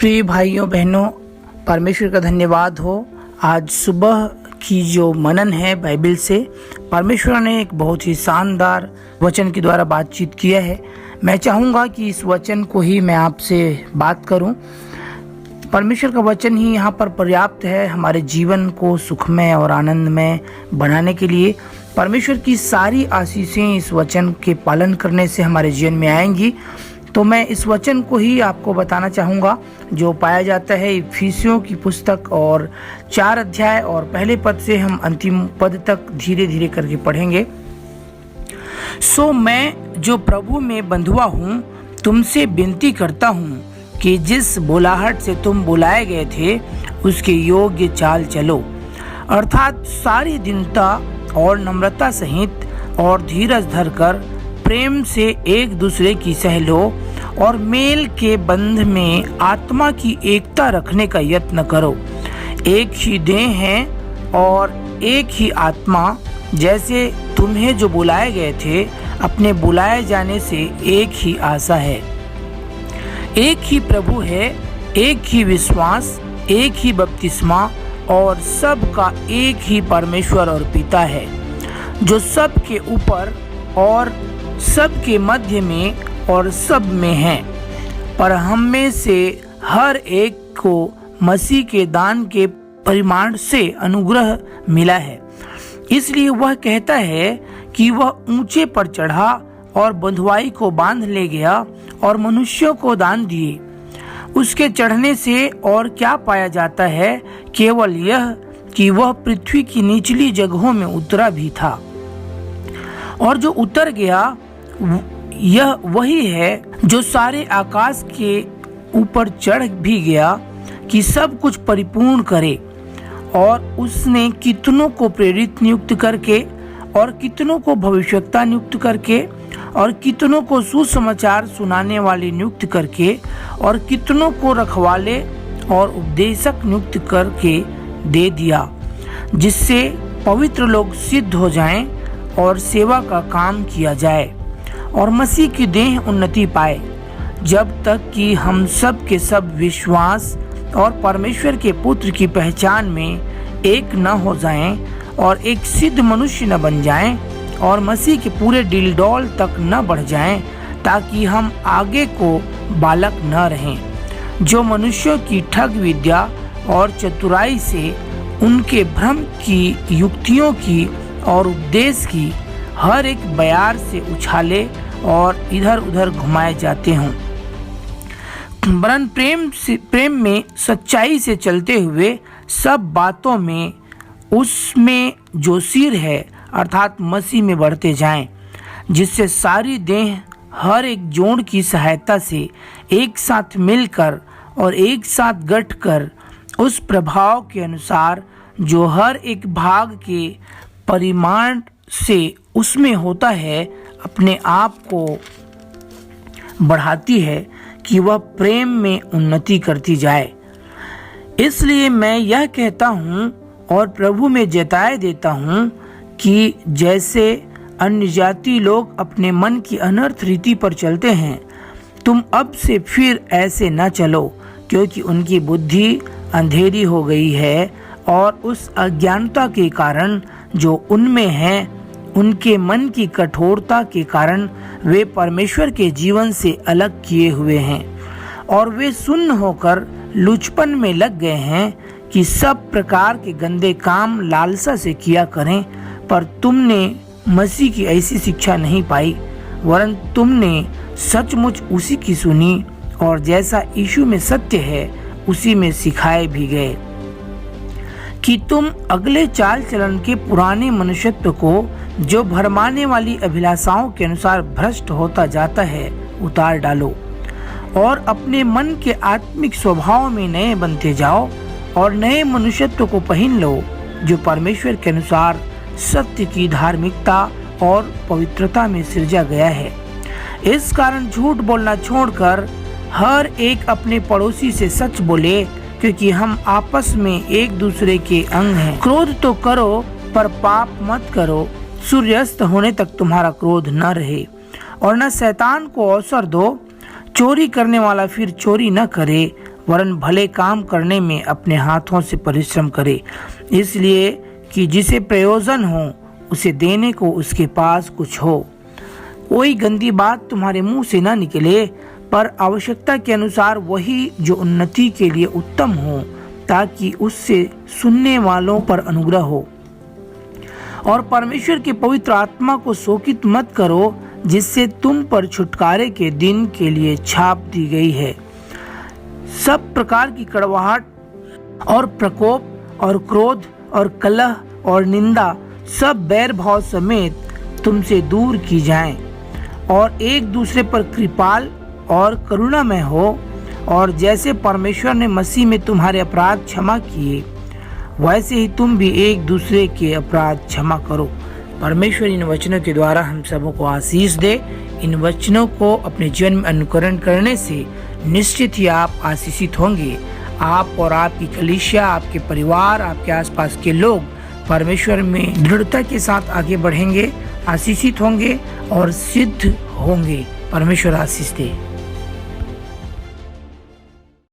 प्रिय भाइयों बहनों, परमेश्वर का धन्यवाद हो। आज सुबह की जो मनन है बाइबल से, परमेश्वर ने एक बहुत ही शानदार वचन के द्वारा बातचीत किया है। मैं चाहूँगा कि इस वचन को ही मैं आपसे बात करूं। परमेश्वर का वचन ही यहाँ पर पर्याप्त है हमारे जीवन को सुखमय और आनंदमय बनाने के लिए। परमेश्वर की सारी आशीषें इस वचन के पालन करने से हमारे जीवन में आएंगी। तो मैं इस वचन को ही आपको बताना चाहूँगा जो पाया जाता है इफिसियों की पुस्तक और 4 अध्याय और पहले पद से हम अंतिम पद तक धीरे धीरे करके पढ़ेंगे। सो मैं जो प्रभु में बंधुआ हूँ तुमसे विनती करता हूँ कि जिस बुलाहट से तुम बुलाए गए थे उसके योग्य चाल चलो, अर्थात सारी दीनता और नम्रता सहित और धीरज धरकर प्रेम से एक दूसरे की सह लो और मेल के बंध में आत्मा की एकता रखने का यत्न करो। एक ही देह है और एक ही आत्मा, जैसे तुम्हें जो बुलाए गए थे अपने बुलाए जाने से एक ही आशा है। एक ही प्रभु है, एक ही विश्वास, एक ही बपतिस्मा और सब का एक ही परमेश्वर और पिता है, जो सब के ऊपर और सब के मध्य में और सब में है। पर हम में से हर एक को मसीह के दान के परिमाण से अनुग्रह मिला है। इसलिए वह कहता है कि वह ऊंचे पर चढ़ा और बंधुआई को बांध ले गया और मनुष्यों को दान दिए। उसके चढ़ने से और क्या पाया जाता है, केवल यह कि वह पृथ्वी की निचली जगहों में उतरा भी था। और जो उतर गया यह वही है जो सारे आकाश के ऊपर चढ़ भी गया कि सब कुछ परिपूर्ण करे। और उसने कितनों को प्रेरित नियुक्त करके और कितनों को भविष्यवक्ता नियुक्त करके और कितनों को सुसमाचार सुनाने वाले नियुक्त करके और कितनों को रखवाले और उपदेशक नियुक्त करके दे दिया, जिससे पवित्र लोग सिद्ध हो जाएं और सेवा का काम किया जाए और मसीह की देह उन्नति पाए, जब तक कि हम सब के सब विश्वास और परमेश्वर के पुत्र की पहचान में एक न हो जाएं और एक सिद्ध मनुष्य न बन जाएं और मसीह के पूरे डिलडौल तक न बढ़ जाएं, ताकि हम आगे को बालक न रहें, जो मनुष्यों की ठग विद्या और चतुराई से उनके भ्रम की युक्तियों की और उपदेश की हर एक बयार से उछाले और इधर उधर घुमाए जाते हों, वरन प्रेम में सच्चाई से चलते हुए सब बातों में उसमें जो सिर है अर्थात मसीह में बढ़ते जाएं, जिससे सारी देह हर एक जोड़ की सहायता से एक साथ मिलकर और एक साथ गठकर उस प्रभाव के अनुसार जो हर एक भाग के परिमाण से उसमें होता है अपने आप को बढ़ाती है कि वह प्रेम में उन्नति करती जाए। इसलिए मैं यह कहता हूँ और प्रभु में जताए देता हूँ कि जैसे अन्य जाति लोग अपने मन की अनर्थ रीति पर चलते हैं, तुम अब से फिर ऐसे न चलो, क्योंकि उनकी बुद्धि अंधेरी हो गई है और उस अज्ञानता के कारण जो उनमें है, उनके मन की कठोरता के कारण वे परमेश्वर के जीवन से अलग किए हुए हैं और वे सुन्न होकर लुचपन में लग गए हैं कि सब प्रकार के गंदे काम लालसा से किया करें। पर तुमने मसीह की ऐसी शिक्षा नहीं पाई, वरन तुमने सचमुच उसी की सुनी और जैसा यीशु में सत्य है उसी में सिखाए भी गए, कि तुम अगले चाल चलन के पुराने मनुष्यत्व को जो भरमाने वाली अभिलाषाओं के अनुसार भ्रष्ट होता जाता है उतार डालो और अपने मन के आत्मिक स्वभाव में नए बनते जाओ और नए मनुष्यत्व को पहन लो, जो परमेश्वर के अनुसार सत्य की धार्मिकता और पवित्रता में सृजा गया है। इस कारण झूठ बोलना छोड़कर हर एक अपने पड़ोसी से सच बोले, क्योंकि हम आपस में एक दूसरे के अंग हैं। क्रोध तो करो पर पाप मत करो, सूर्यास्त होने तक तुम्हारा क्रोध न रहे और न शैतान को अवसर दो। चोरी करने वाला फिर चोरी न करे, वरन भले काम करने में अपने हाथों से परिश्रम करे, इसलिए कि जिसे प्रयोजन हो उसे देने को उसके पास कुछ हो। कोई गंदी बात तुम्हारे मुंह से ना निकले, पर आवश्यकता के अनुसार वही जो उन्नति के लिए उत्तम हो, ताकि उससे सुनने वालों पर अनुग्रह हो। और परमेश्वर के पवित्र आत्मा को शोकित मत करो, जिससे तुम पर छुटकारे के दिन के लिए छाप दी गई है। सब प्रकार की कड़वाहट और प्रकोप और क्रोध और कलह और निंदा सब बैर भाव समेत तुमसे दूर की जाएं, और एक दूसरे पर कृपाल और करुणामय हो। और जैसे परमेश्वर ने मसीह में तुम्हारे अपराध क्षमा किए, वैसे ही तुम भी एक दूसरे के अपराध क्षमा करो। परमेश्वर इन वचनों के द्वारा हम सबों को आशीष दे। इन वचनों को अपने जीवन में अनुकरण करने से निश्चित ही आप आशीषित होंगे। आप और आपकी कलीसिया, आपके परिवार, आपके आसपास के लोग परमेश्वर में दृढ़ता के साथ आगे बढ़ेंगे, आशीषित होंगे और सिद्ध होंगे। परमेश्वर आशीष दे।